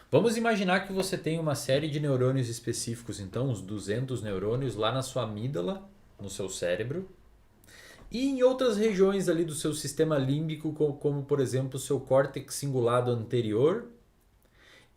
Vamos imaginar que você tem uma série de neurônios específicos, então uns 200 neurônios lá na sua amígdala, no seu cérebro, e em outras regiões ali do seu sistema límbico, como por exemplo o seu córtex cingulado anterior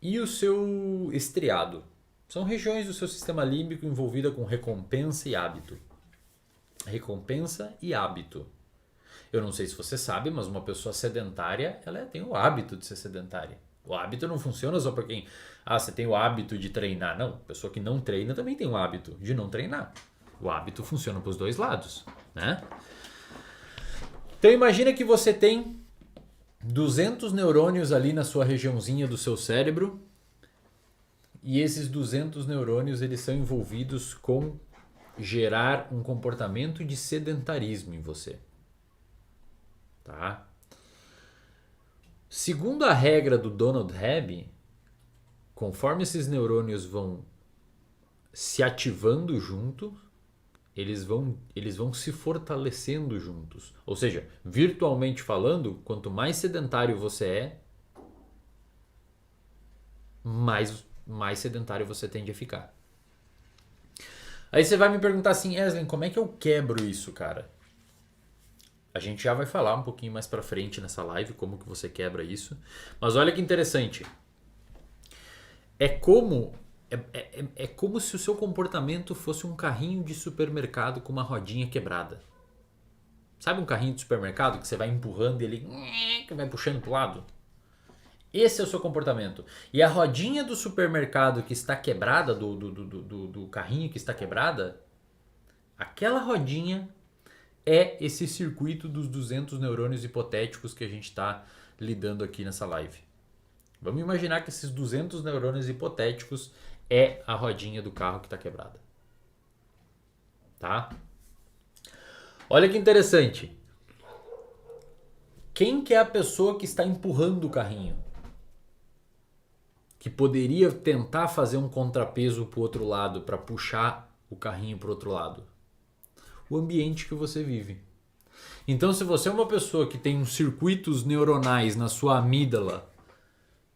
e o seu estriado. São regiões do seu sistema límbico envolvida com recompensa e hábito. Recompensa e hábito. Eu não sei se você sabe, mas uma pessoa sedentária, ela tem o hábito de ser sedentária. O hábito não funciona só para quem... Ah, você tem o hábito de treinar. Não, a pessoa que não treina também tem o hábito de não treinar. O hábito funciona para os dois lados, né? Então imagina que você tem 200 neurônios ali na sua regiãozinha do seu cérebro e esses 200 neurônios eles são envolvidos com gerar um comportamento de sedentarismo em você. Tá? Segundo a regra do Donald Hebb, conforme esses neurônios vão se ativando junto, eles vão se fortalecendo juntos. Ou seja, virtualmente falando, quanto mais sedentário você é, mais sedentário você tende a ficar. Aí você vai me perguntar assim, Eslen, como é que eu quebro isso, cara? A gente já vai falar um pouquinho mais pra frente nessa live como que você quebra isso. Mas olha que interessante. É como é como se o seu comportamento fosse um carrinho de supermercado com uma rodinha quebrada. Sabe um carrinho de supermercado que você vai empurrando e ele que vai puxando pro lado? Esse é o seu comportamento. E a rodinha do supermercado que está quebrada, do carrinho que está quebrada, aquela rodinha é esse circuito dos 200 neurônios hipotéticos que a gente está lidando aqui nessa live. Vamos imaginar que esses 200 neurônios hipotéticos é a rodinha do carro que está quebrada. Tá? Olha que interessante. Quem que é a pessoa que está empurrando o carrinho? Que poderia tentar fazer um contrapeso para o outro lado, para puxar o carrinho para o outro lado? O ambiente que você vive. Então, se você é uma pessoa que tem uns circuitos neuronais na sua amígdala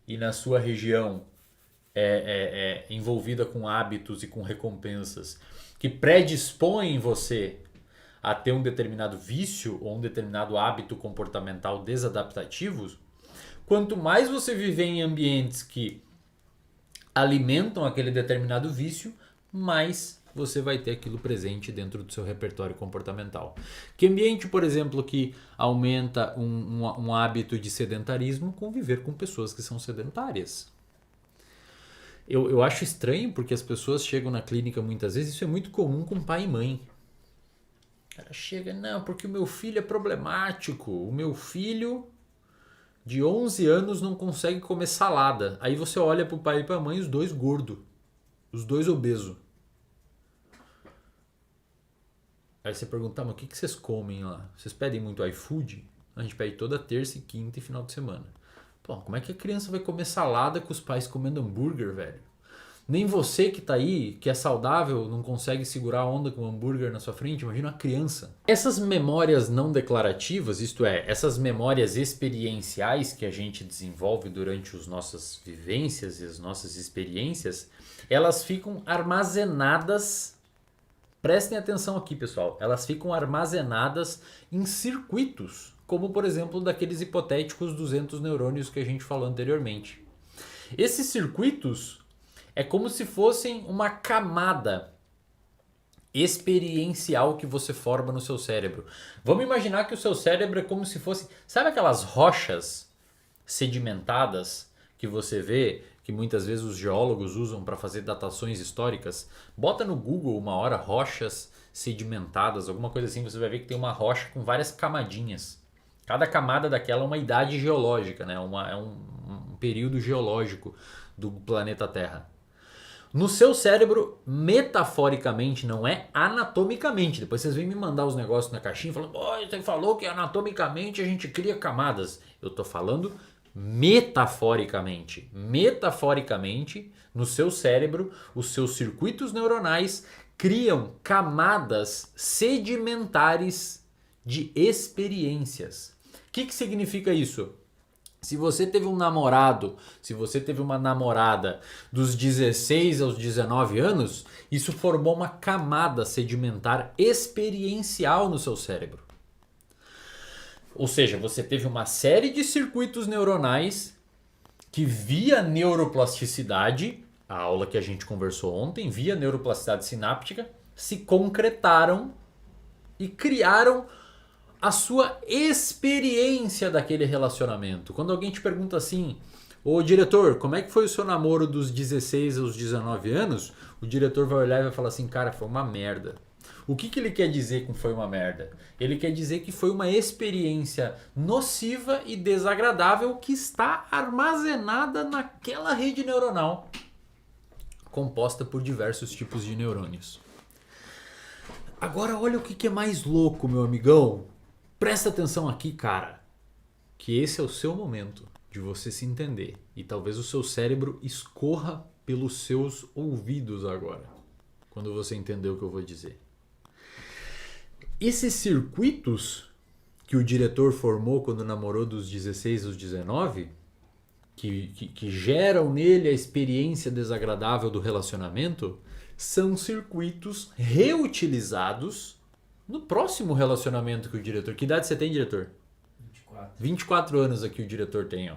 e na sua região envolvida com hábitos e com recompensas que predispõem você a ter um determinado vício ou um determinado hábito comportamental desadaptativo, quanto mais você viver em ambientes que alimentam aquele determinado vício, mais você vai ter aquilo presente dentro do seu repertório comportamental. Que ambiente, por exemplo, que aumenta um hábito de sedentarismo? Conviver com pessoas que são sedentárias. Eu acho estranho porque as pessoas chegam na clínica muitas vezes, isso é muito comum com pai e mãe. Ela chega, não, porque o meu filho é problemático, o meu filho de 11 anos não consegue comer salada. Aí você olha pro pai e pra mãe, os dois gordos, os dois obesos. Aí você pergunta, mas o que vocês comem lá? Vocês pedem muito iFood? A gente pede toda terça e quinta e final de semana. Pô, como é que a criança vai comer salada com os pais comendo hambúrguer, velho? Nem você que tá aí, que é saudável, não consegue segurar a onda com um hambúrguer na sua frente. Imagina uma criança. Essas memórias não declarativas, isto é, essas memórias experienciais que a gente desenvolve durante as nossas vivências e as nossas experiências, elas ficam armazenadas. Prestem atenção aqui, pessoal. Elas ficam armazenadas em circuitos, como por exemplo daqueles hipotéticos 200 neurônios que a gente falou anteriormente. Esses circuitos é como se fossem uma camada experiencial que você forma no seu cérebro. Vamos imaginar que o seu cérebro é como se fosse... Sabe aquelas rochas sedimentadas que você vê, que muitas vezes os geólogos usam para fazer datações históricas? Bota no Google uma hora rochas sedimentadas, alguma coisa assim, você vai ver que tem uma rocha com várias camadinhas. Cada camada daquela é uma idade geológica, né? É um período geológico do planeta Terra. No seu cérebro, metaforicamente, não é anatomicamente. Depois vocês vêm me mandar os negócios na caixinha falando, você falou que anatomicamente a gente cria camadas. Eu tô falando metaforicamente. Metaforicamente, no seu cérebro, os seus circuitos neuronais criam camadas sedimentares de experiências. O que significa isso? Se você teve um namorado, se você teve uma namorada dos 16 aos 19 anos, isso formou uma camada sedimentar experiencial no seu cérebro. Ou seja, você teve uma série de circuitos neuronais que via neuroplasticidade, a aula que a gente conversou ontem, via neuroplasticidade sináptica, se concretaram e criaram a sua experiência daquele relacionamento. Quando alguém te pergunta assim, ô diretor, como é que foi o seu namoro dos 16 aos 19 anos? O diretor vai olhar e vai falar assim, cara, foi uma merda. O que ele quer dizer com foi uma merda? Ele quer dizer que foi uma experiência nociva e desagradável que está armazenada naquela rede neuronal, composta por diversos tipos de neurônios. Agora olha o que é mais louco, meu amigão. Presta atenção aqui, cara, que esse é o seu momento de você se entender e talvez o seu cérebro escorra pelos seus ouvidos agora, quando você entender o que eu vou dizer. Esses circuitos que o diretor formou quando namorou dos 16 aos 19, que geram nele a experiência desagradável do relacionamento, são circuitos reutilizados no próximo relacionamento que o diretor... Que idade você tem, diretor? 24. 24 anos aqui o diretor tem, ó.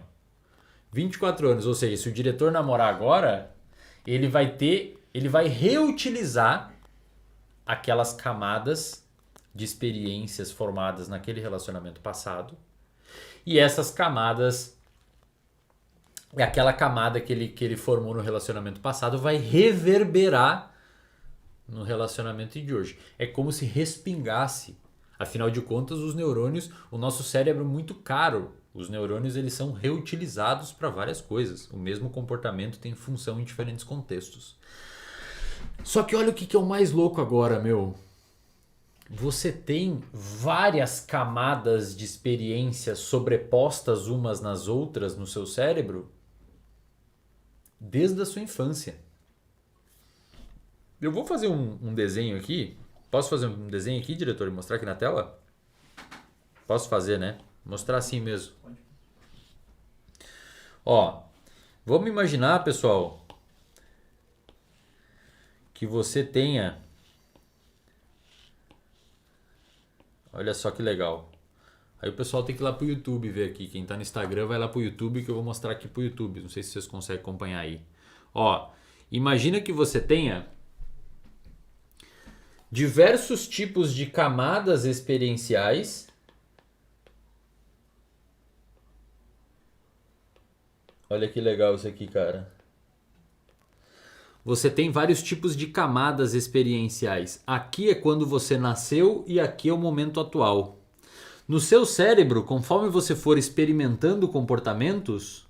24 anos, ou seja, se o diretor namorar agora, ele vai reutilizar aquelas camadas de experiências formadas naquele relacionamento passado. E essas camadas, aquela camada que ele formou no relacionamento passado vai reverberar no relacionamento de hoje. É como se respingasse. Afinal de contas, os neurônios, o nosso cérebro é muito caro. Os neurônios eles são reutilizados para várias coisas. O mesmo comportamento tem função em diferentes contextos. Só que olha o que é o mais louco agora, meu. Você tem várias camadas de experiências sobrepostas umas nas outras no seu cérebro desde a sua infância. Eu vou fazer um desenho aqui. Posso fazer um desenho aqui, diretor, e mostrar aqui na tela? Posso fazer, né? Mostrar assim mesmo. Ó, vamos imaginar, pessoal, que você tenha... Olha só que legal. Aí o pessoal tem que ir lá pro YouTube ver aqui. Quem tá no Instagram vai lá pro YouTube que eu vou mostrar aqui pro YouTube. Não sei se vocês conseguem acompanhar aí. Ó, imagina que você tenha diversos tipos de camadas experienciais. Olha que legal isso aqui, cara. Você tem vários tipos de camadas experienciais. Aqui é quando você nasceu e aqui é o momento atual. No seu cérebro, conforme você for experimentando comportamentos,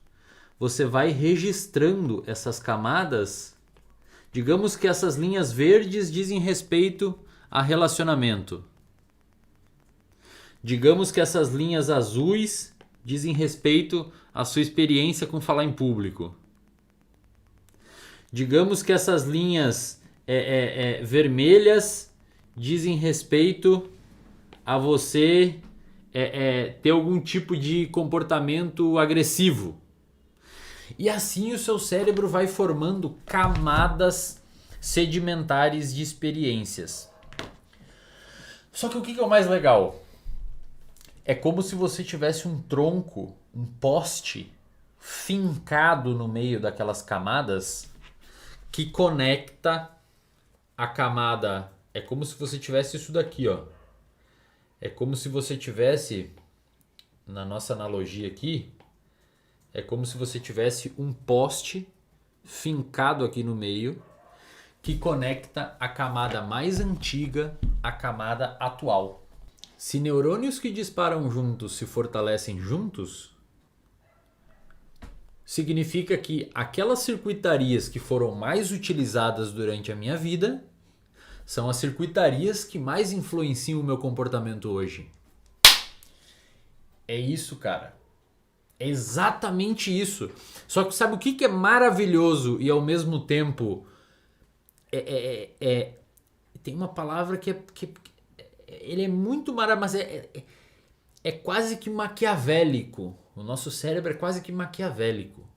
você vai registrando essas camadas. Digamos que essas linhas verdes dizem respeito a relacionamento. Digamos que essas linhas azuis dizem respeito à sua experiência com falar em público. Digamos que essas linhas vermelhas dizem respeito a você ter algum tipo de comportamento agressivo. E assim o seu cérebro vai formando camadas sedimentares de experiências. Só que o que é o mais legal? É como se você tivesse um tronco, um poste fincado no meio daquelas camadas que conecta a camada. É como se você tivesse isso daqui, ó. É como se você tivesse, na nossa analogia aqui, é como se você tivesse um poste fincado aqui no meio que conecta a camada mais antiga à camada atual. Se neurônios que disparam juntos se fortalecem juntos, significa que aquelas circuitarias que foram mais utilizadas durante a minha vida são as circuitarias que mais influenciam o meu comportamento hoje. É isso, cara. É exatamente isso. Só que sabe o que é maravilhoso e ao mesmo tempo tem uma palavra que ele é muito maravilhoso, mas é quase que maquiavélico. O nosso cérebro é quase que maquiavélico.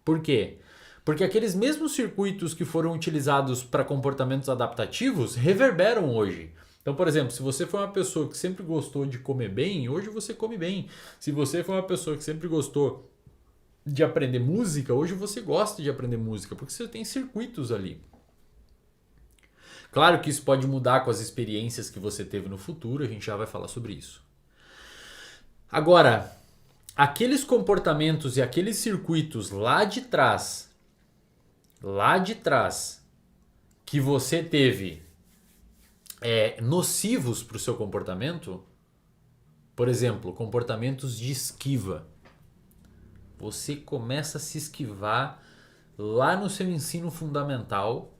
Por quê? Porque aqueles mesmos circuitos que foram utilizados para comportamentos adaptativos reverberam hoje. Então, por exemplo, se você foi uma pessoa que sempre gostou de comer bem, hoje você come bem. Se você foi uma pessoa que sempre gostou de aprender música, hoje você gosta de aprender música, porque você tem circuitos ali. Claro que isso pode mudar com as experiências que você teve no futuro, a gente já vai falar sobre isso. Agora, aqueles comportamentos e aqueles circuitos lá de trás, que você teve nocivos para o seu comportamento, por exemplo, comportamentos de esquiva. Você começa a se esquivar lá no seu ensino fundamental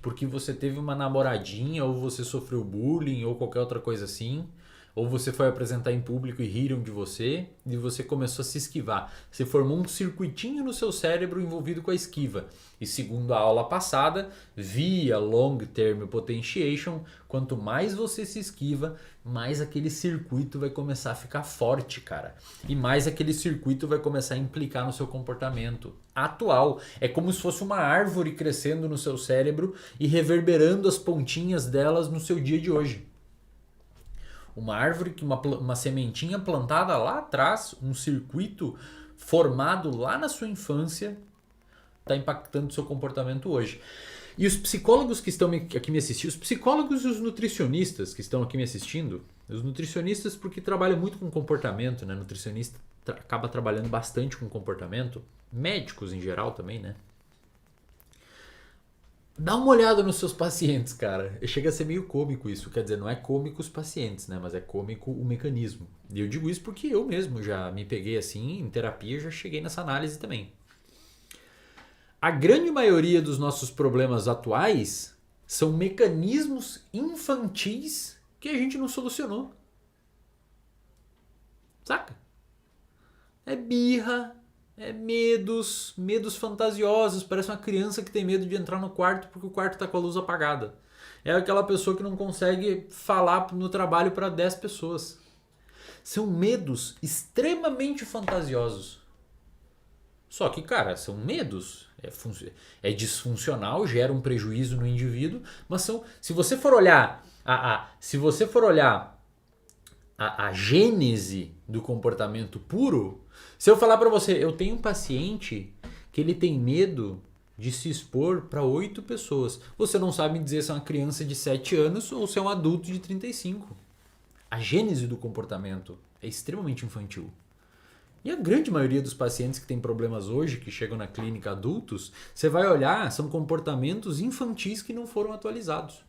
porque você teve uma namoradinha ou você sofreu bullying ou qualquer outra coisa assim, ou você foi apresentar em público e riram de você e você começou a se esquivar. Você formou um circuitinho no seu cérebro envolvido com a esquiva. E segundo a aula passada, via Long Term Potentiation, quanto mais você se esquiva, mais aquele circuito vai começar a ficar forte, cara. E mais aquele circuito vai começar a implicar no seu comportamento atual. É como se fosse uma árvore crescendo no seu cérebro e reverberando as pontinhas delas no seu dia de hoje. Uma árvore, uma sementinha plantada lá atrás, um circuito formado lá na sua infância, está impactando o seu comportamento hoje. E os psicólogos que estão aqui me assistindo, os psicólogos e os nutricionistas que estão aqui me assistindo, os nutricionistas porque trabalham muito com comportamento, né? Nutricionista acaba trabalhando bastante com comportamento, médicos em geral também, né? Dá uma olhada nos seus pacientes, cara. Chega a ser meio cômico isso. Quer dizer, não é cômico os pacientes, né? Mas é cômico o mecanismo. E eu digo isso porque eu mesmo já me peguei assim, em terapia, já cheguei nessa análise também. A grande maioria dos nossos problemas atuais são mecanismos infantis que a gente não solucionou. Saca? É birra, é medos fantasiosos. Parece uma criança que tem medo de entrar no quarto porque o quarto está com a luz apagada. É aquela pessoa que não consegue falar no trabalho para 10 pessoas. São medos extremamente fantasiosos. Só que, cara, são medos. É disfuncional, gera um prejuízo no indivíduo, mas se você for olhar a gênese do comportamento puro, se eu falar para você, eu tenho um paciente que ele tem medo de se expor para 8 pessoas. Você não sabe me dizer se é uma criança de 7 anos ou se é um adulto de 35. A gênese do comportamento é extremamente infantil. E a grande maioria dos pacientes que têm problemas hoje, que chegam na clínica adultos, você vai olhar, são comportamentos infantis que não foram atualizados.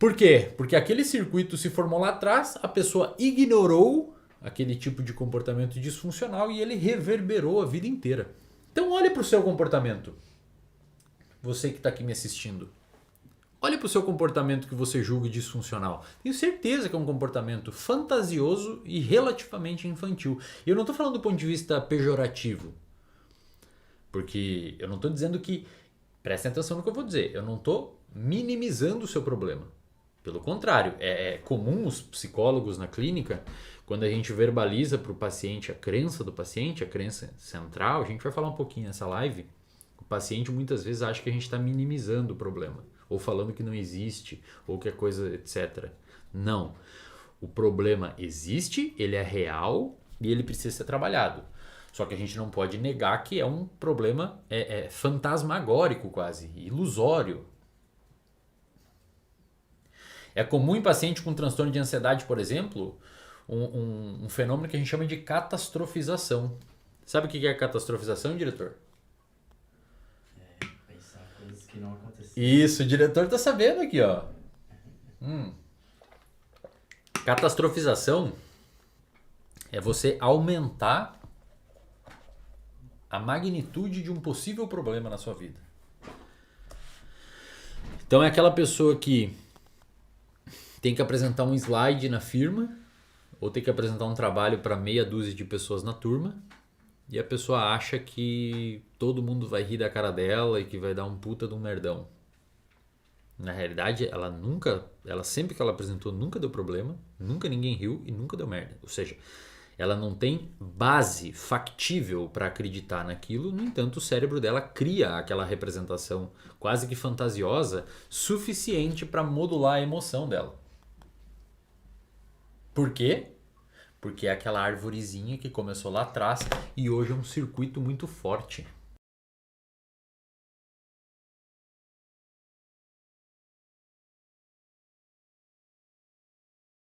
Por quê? Porque aquele circuito se formou lá atrás, a pessoa ignorou aquele tipo de comportamento disfuncional e ele reverberou a vida inteira. Então olhe para o seu comportamento. Você que está aqui me assistindo. Olhe para o seu comportamento que você julga disfuncional. Tenho certeza que é um comportamento fantasioso e relativamente infantil. E eu não estou falando do ponto de vista pejorativo. Porque eu não estou dizendo que... Prestem atenção no que eu vou dizer. Eu não estou minimizando o seu problema. Pelo contrário, é comum os psicólogos na clínica, quando a gente verbaliza para o paciente a crença do paciente, a crença central, a gente vai falar um pouquinho nessa live, o paciente muitas vezes acha que a gente está minimizando o problema, ou falando que não existe, ou que é coisa, etc. Não. O problema existe, ele é real e ele precisa ser trabalhado. Só que a gente não pode negar que é um problema fantasmagórico quase, ilusório. É comum em paciente com transtorno de ansiedade, por exemplo, um fenômeno que a gente chama de catastrofização. Sabe o que é catastrofização, diretor? Pensar coisas que não aconteceram. Isso, o diretor tá sabendo aqui, ó. Catastrofização é você aumentar a magnitude de um possível problema na sua vida. Então é aquela pessoa que tem que apresentar um slide na firma ou tem que apresentar um trabalho para meia dúzia de pessoas na turma e a pessoa acha que todo mundo vai rir da cara dela e que vai dar um puta de um merdão. Na realidade, ela sempre que ela apresentou, nunca deu problema, nunca ninguém riu e nunca deu merda. Ou seja, Ela não tem base factível para acreditar naquilo, no entanto, o cérebro dela cria aquela representação quase que fantasiosa suficiente para modular a emoção dela. Por quê? Porque é aquela arvorezinha que começou lá atrás e hoje é um circuito muito forte.